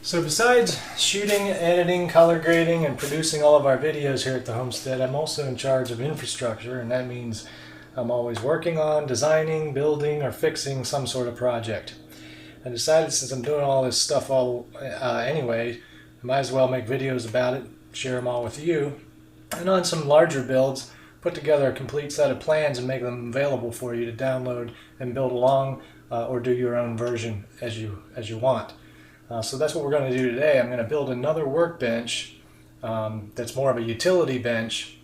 So besides shooting, editing, color grading, and producing all of our videos here at the homestead, I'm also in charge of infrastructure, and that means I'm always working on designing, building, or fixing some sort of project. I decided since I'm doing all this stuff anyway, I might as well make videos about it, share them all with you, and on some larger builds, put together a complete set of plans and make them available for you to download and build along or do your own version as you want. So that's what we're going to do today. I'm going to build another workbench that's more of a utility bench.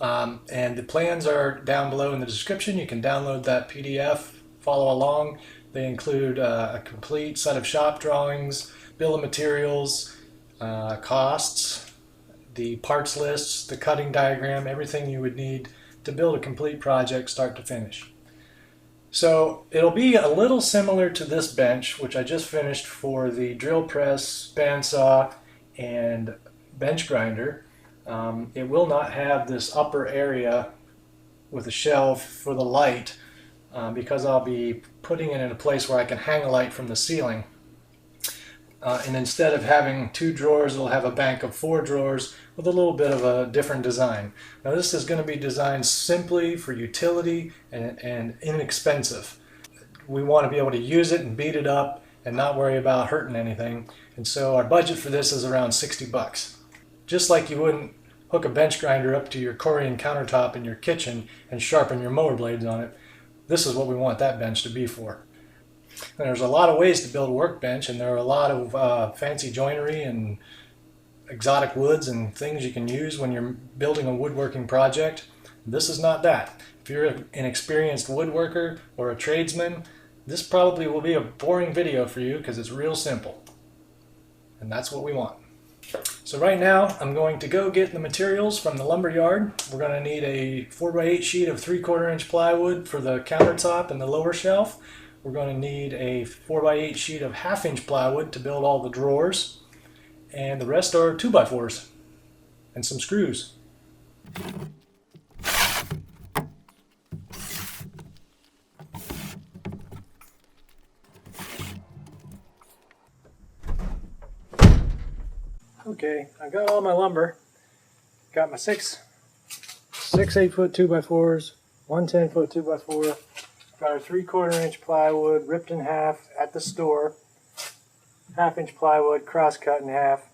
And the plans are down below in the description. You can download that PDF, follow along. They include a complete set of shop drawings, bill of materials, costs, the parts lists, the cutting diagram, everything you would need to build a complete project start to finish. So it'll be a little similar to this bench, which I just finished for the drill press, bandsaw, and bench grinder. It will not have this upper area with a shelf for the light because I'll be putting it in a place where I can hang a light from the ceiling. And instead of having 2 drawers, it'll have a bank of 4 drawers with a little bit of a different design. Now this is going to be designed simply for utility and inexpensive. We want to be able to use it and beat it up and not worry about hurting anything. And so our budget for this is around 60 bucks. Just like you wouldn't hook a bench grinder up to your Corian countertop in your kitchen and sharpen your mower blades on it, this is what we want that bench to be for. And there's a lot of ways to build a workbench, and there are a lot of fancy joinery and exotic woods and things you can use when you're building a woodworking project. This is not that. If you're an experienced woodworker or a tradesman, this probably will be a boring video for you because it's real simple. And that's what we want. So right now I'm going to go get the materials from the lumber yard. We're going to need a 4x8 sheet of 3/4 inch plywood for the countertop and the lower shelf. We're going to need a 4x8 sheet of 1/2 inch plywood to build all the drawers, and the rest are 2x4s and some screws. Okay, I got all my lumber. Got my six 8-foot 2x4s, one 10-foot 2x4. Got our 3/4 inch plywood ripped in half at the store. 1/2 inch plywood cross cut in half,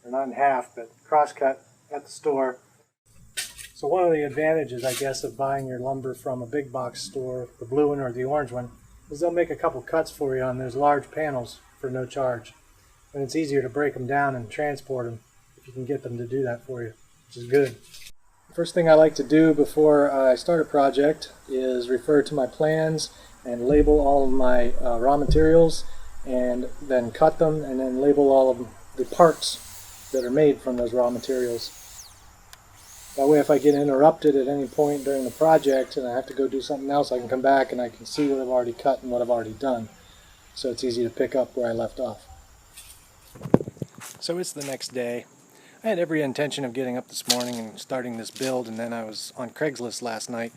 or not in half, but cross cut at the store. So one of the advantages, I guess, of buying your lumber from a big box store, the blue one or the orange one, is they'll make a couple cuts for you on those large panels for no charge. And it's easier to break them down and transport them if you can get them to do that for you, which is good. First thing I like to do before I start a project is refer to my plans and label all of my raw materials, and then cut them and then label all of the parts that are made from those raw materials. That way if I get interrupted at any point during the project and I have to go do something else, I can come back and I can see what I've already cut and what I've already done. So it's easy to pick up where I left off. So it's the next day. I had every intention of getting up this morning and starting this build, and then I was on Craigslist last night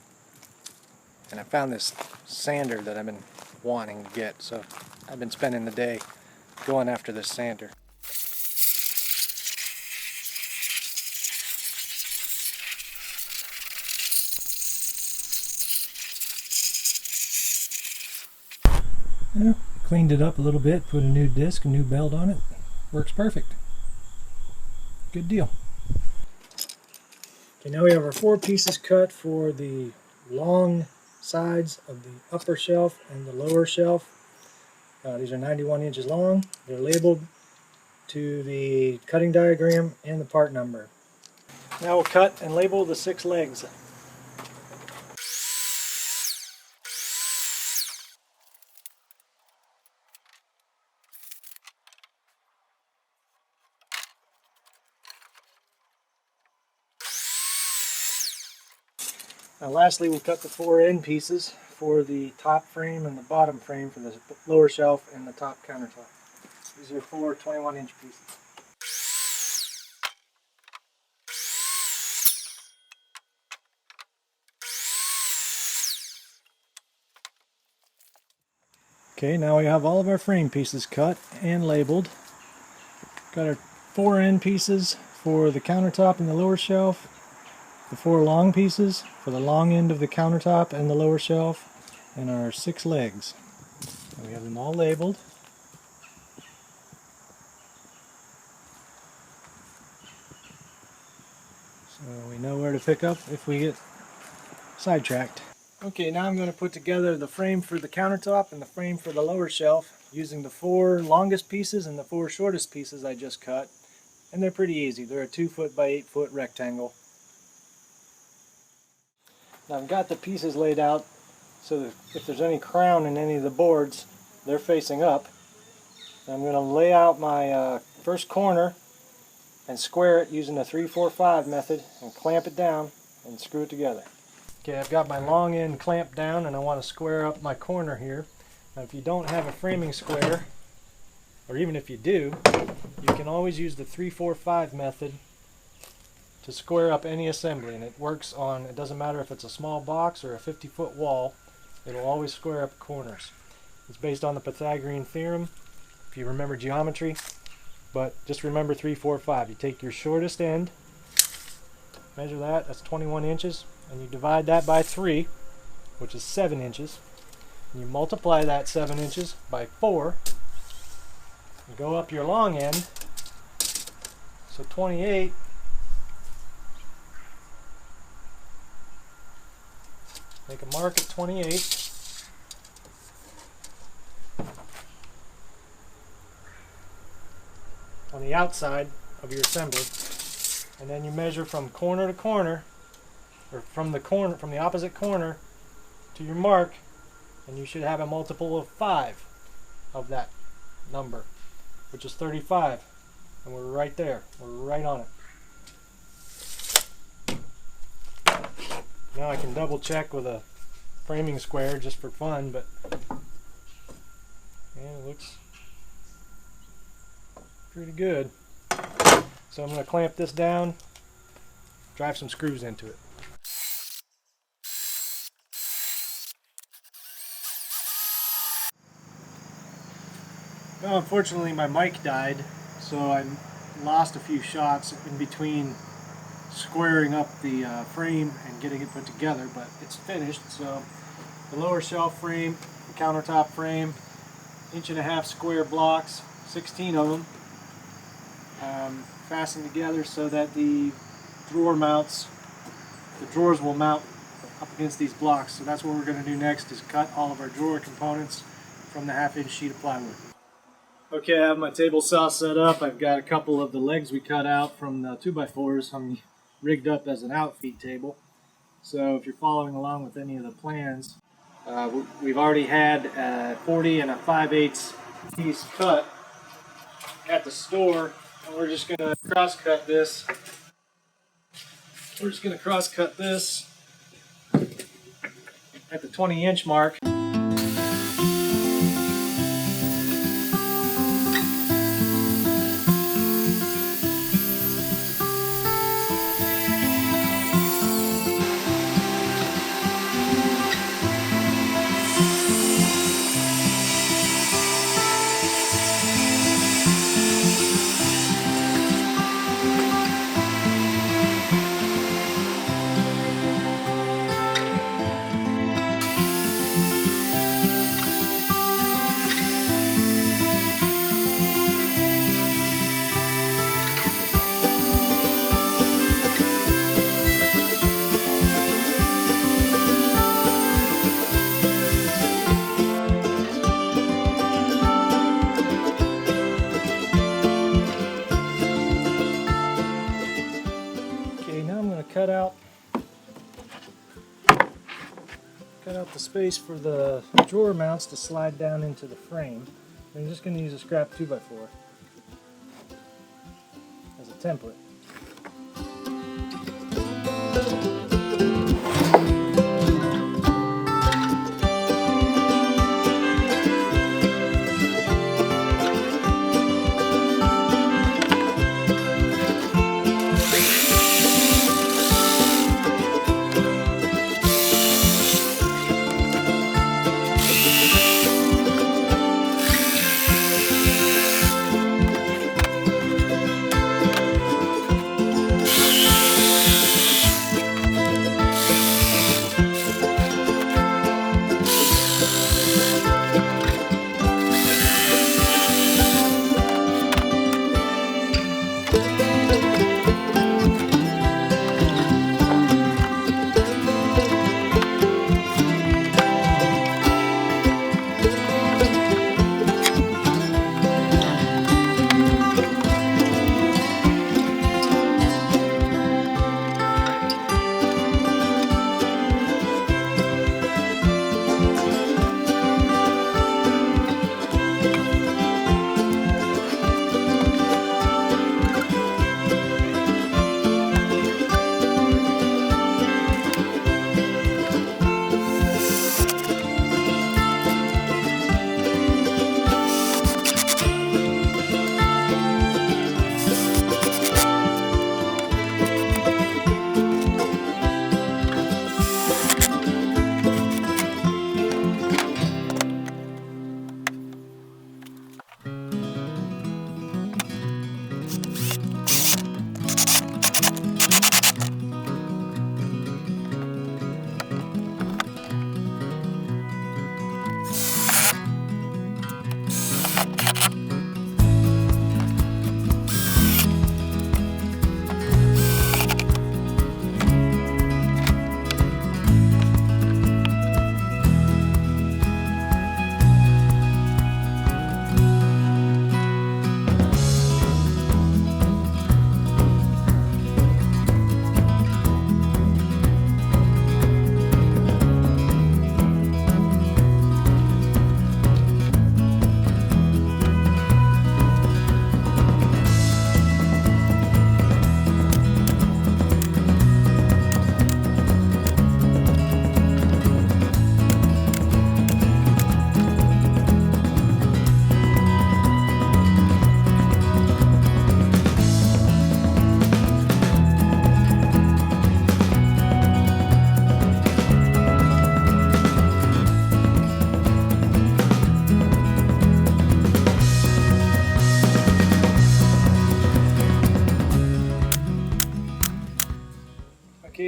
and I found this sander that I've been wanting to get, so I've been spending the day going after this sander. Yeah, cleaned it up a little bit, put a new disc, a new belt on it. Works perfect. Good deal. Okay, now we have our 4 pieces cut for the long sides of the upper shelf and the lower shelf. These are 91 inches long. They're labeled to the cutting diagram and the part number. Now we'll cut and label the 6 legs. Now lastly, we'll cut the 4 end pieces for the top frame and the bottom frame for the lower shelf and the top countertop. These are 4 21-inch pieces. Okay, now we have all of our frame pieces cut and labeled. Got our 4 end pieces for the countertop and the lower shelf, the 4 long pieces for the long end of the countertop and the lower shelf, and our 6 legs. And we have them all labeled. So we know where to pick up if we get sidetracked. Okay, now I'm going to put together the frame for the countertop and the frame for the lower shelf using the 4 longest pieces and the 4 shortest pieces I just cut. And they're pretty easy. They're a 2 foot by 8 foot rectangle. Now I've got the pieces laid out so that if there's any crown in any of the boards, they're facing up. And I'm going to lay out my first corner and square it using the 3-4-5 method and clamp it down and screw it together. Okay, I've got my long end clamped down and I want to square up my corner here. Now if you don't have a framing square, or even if you do, you can always use the 3-4-5 method to square up any assembly, and it works on, it doesn't matter if it's a small box or a 50-foot wall, it'll always square up corners. It's based on the Pythagorean theorem, if you remember geometry, but just remember 3-4-5. You take your shortest end, measure that, that's 21 inches, and you divide that by 3, which is 7 inches, and you multiply that 7 inches by 4, and go up your long end, so 28, make a mark at 28, on the outside of your assembly, and then you measure from corner to corner, or from the opposite corner to your mark, and you should have a multiple of 5 of that number, which is 35, and we're right there, we're right on it. Now I can double check with a framing square just for fun, but yeah, it looks pretty good. So I'm going to clamp this down, drive some screws into it. Well, unfortunately my mic died, so I lost a few shots in between squaring up the frame and getting it put together, but it's finished. So the lower shelf frame, the countertop frame, 1.5-inch square blocks, 16 of them, fastened together so that the drawers will mount up against these blocks. So that's what we're going to do next, is cut all of our drawer components from the 1/2-inch sheet of plywood. Okay, I have my table saw set up. I've got a couple of the legs we cut out from the 2x4s. I'm rigged up as an outfeed table. So if you're following along with any of the plans, we've already had a 40 and a 5/8 piece cut at the store, and we're just going to cross cut this. We're just going to cross cut this at the 20-inch mark. Cut out the space for the drawer mounts to slide down into the frame. I'm just going to use a scrap 2x4 as a template.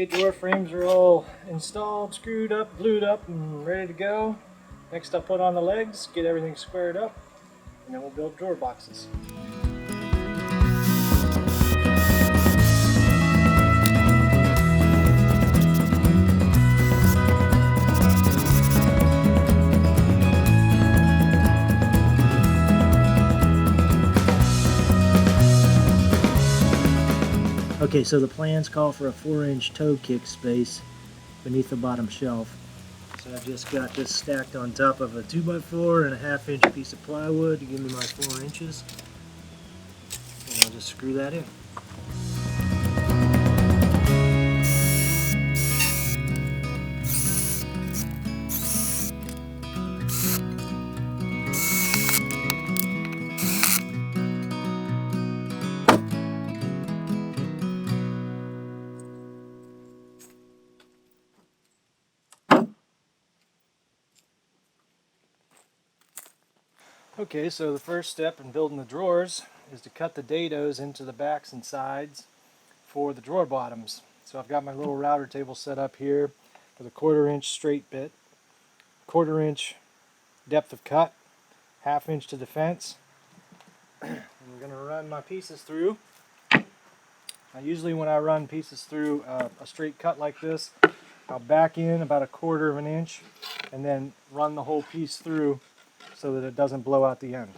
Okay, door frames are all installed, screwed up, glued up, and ready to go. Next I'll put on the legs, get everything squared up, and then we'll build drawer boxes. Okay, so the plans call for a 4-inch toe kick space beneath the bottom shelf. So I've just got this stacked on top of a 2x4 and a 1/2-inch piece of plywood to give me my 4 inches. And I'll just screw that in. Okay, so the first step in building the drawers is to cut the dados into the backs and sides for the drawer bottoms. So I've got my little router table set up here with a 1/4-inch straight bit, 1/4-inch depth of cut, 1/2 inch to the fence. And I'm going to run my pieces through. Now usually when I run pieces through a straight cut like this, I'll back in about 1/4 inch and then run the whole piece through so that it doesn't blow out the end.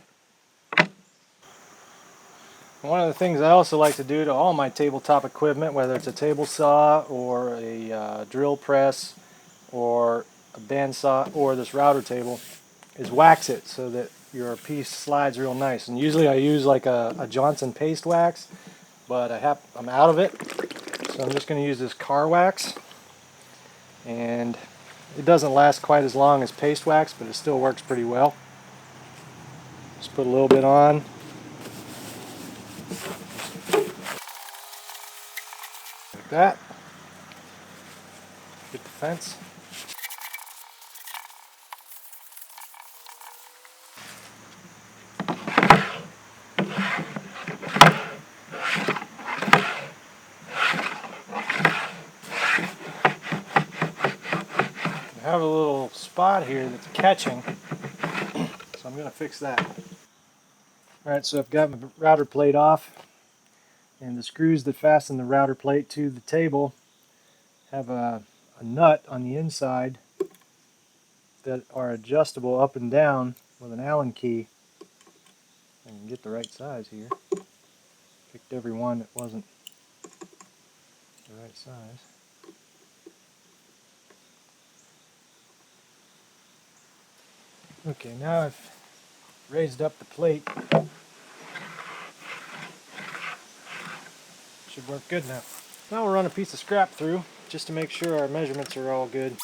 One of the things I also like to do to all my tabletop equipment, whether it's a table saw or a drill press or a bandsaw or this router table, is wax it so that your piece slides real nice. And usually I use like a Johnson paste wax, but I'm out of it, so I'm just going to use this car wax. And it doesn't last quite as long as paste wax, but it still works pretty well. Just put a little bit on. Like that. Get the fence. I have a little spot here that's catching, so I'm going to fix that. Alright, so I've got my router plate off, and the screws that fasten the router plate to the table have a nut on the inside that are adjustable up and down with an Allen key. I can get the right size here. Picked every one that wasn't the right size. Okay, now I've raised up the plate. Should work good now. Now we'll run a piece of scrap through just to make sure our measurements are all good.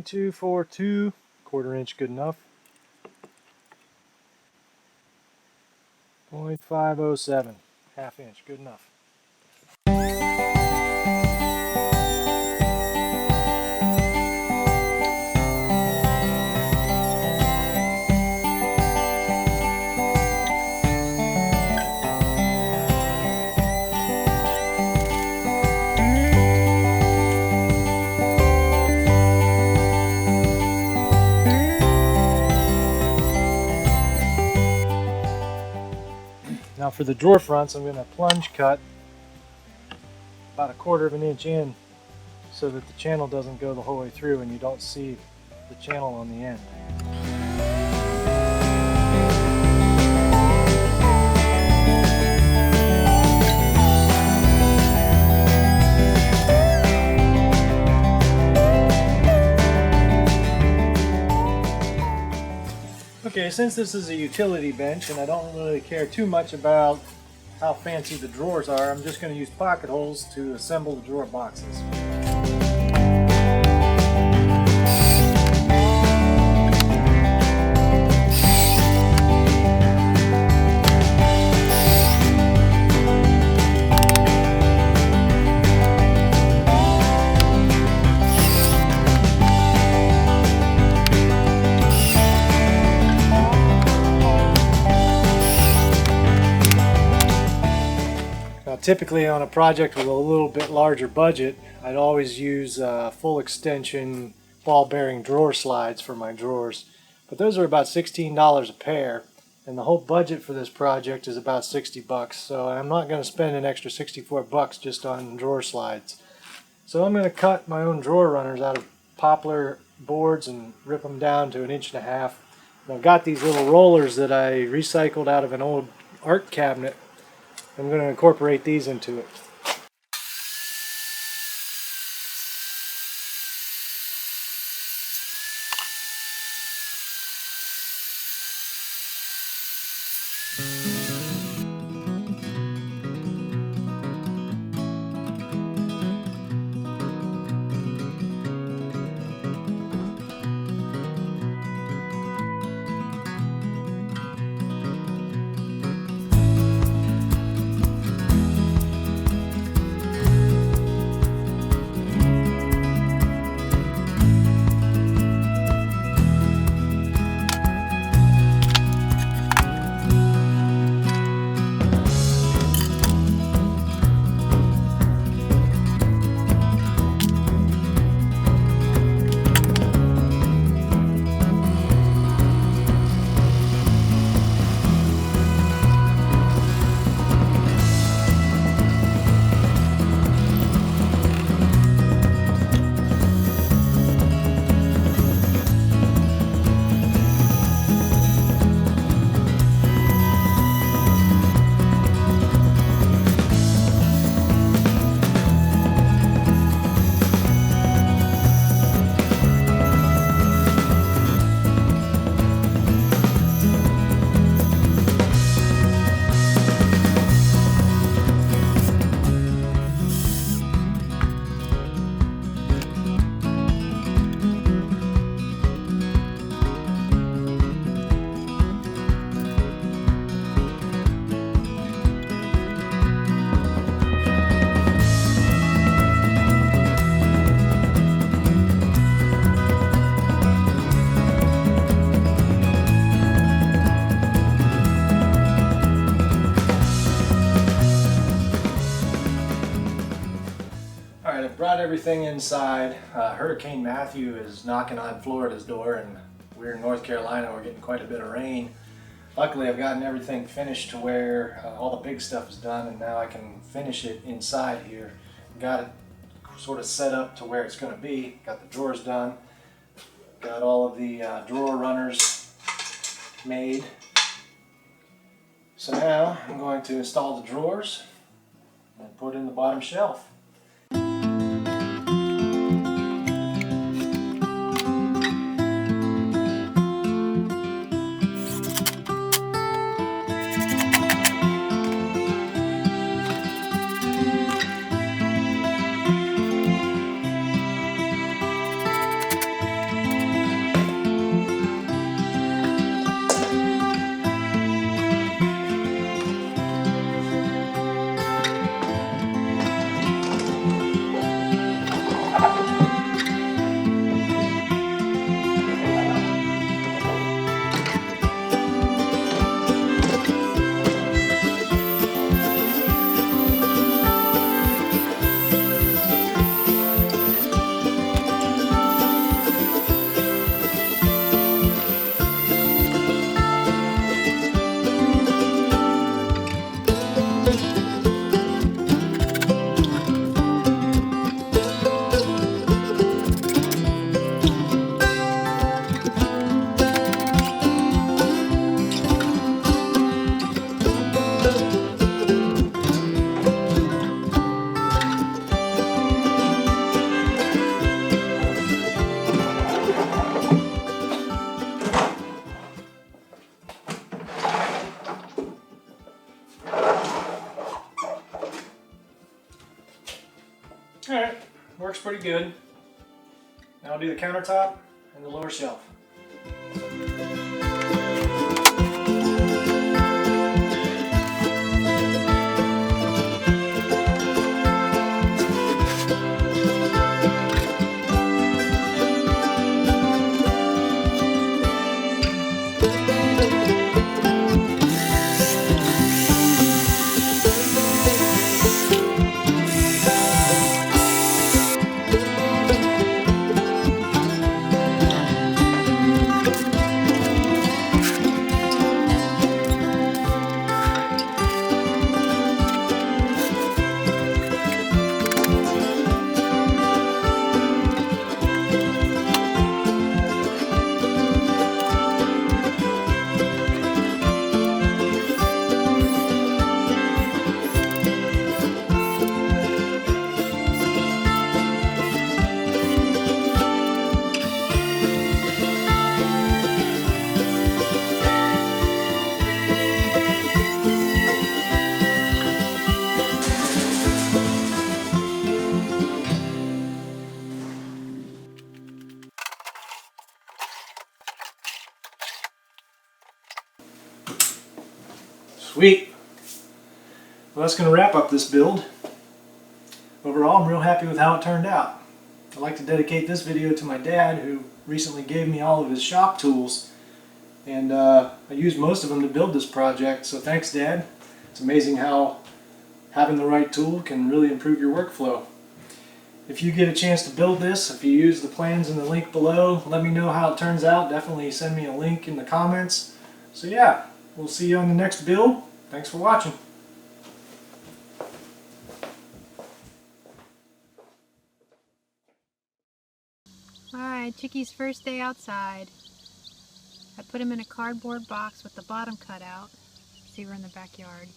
.242, 1/4 inch good enough. 0.507, 1/2 inch good enough. Now for the drawer fronts, I'm going to plunge cut about 1/4 inch in so that the channel doesn't go the whole way through and you don't see the channel on the end. Okay, since this is a utility bench and I don't really care too much about how fancy the drawers are, I'm just going to use pocket holes to assemble the drawer boxes. Typically on a project with a little bit larger budget, I'd always use full extension ball bearing drawer slides for my drawers. But those are about $16 a pair, and the whole budget for this project is about 60 bucks. So I'm not going to spend an extra 64 bucks just on drawer slides. So I'm going to cut my own drawer runners out of poplar boards and rip them down to 1.5 inches. And I've got these little rollers that I recycled out of an old art cabinet. I'm going to incorporate these into it. Alright, I've brought everything inside. Hurricane Matthew is knocking on Florida's door, and we're in North Carolina. We're getting quite a bit of rain. Luckily, I've gotten everything finished to where all the big stuff is done, and now I can finish it inside here. Got it sort of set up to where it's going to be. Got the drawers done. Got all of the drawer runners made. So now I'm going to install the drawers and put in the bottom shelf. Alright, works pretty good. Now I'll do the countertop and the lower shelf. Sweet. Well, that's going to wrap up this build. Overall, I'm real happy with how it turned out. I'd like to dedicate this video to my dad, who recently gave me all of his shop tools, and I used most of them to build this project, so thanks, Dad. It's amazing how having the right tool can really improve your workflow. If you get a chance to build this, if you use the plans in the link below, let me know how it turns out. Definitely send me a link in the comments. So yeah, we'll see you on the next build. Thanks for watching. Alright, Chicky's first day outside. I put him in a cardboard box with the bottom cut out. See, we're in the backyard.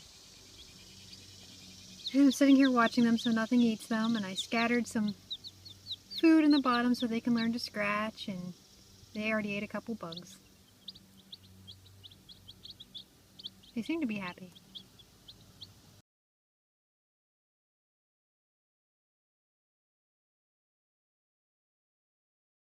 And I'm sitting here watching them so nothing eats them, and I scattered some food in the bottom so they can learn to scratch, and they already ate a couple bugs. They seem to be happy.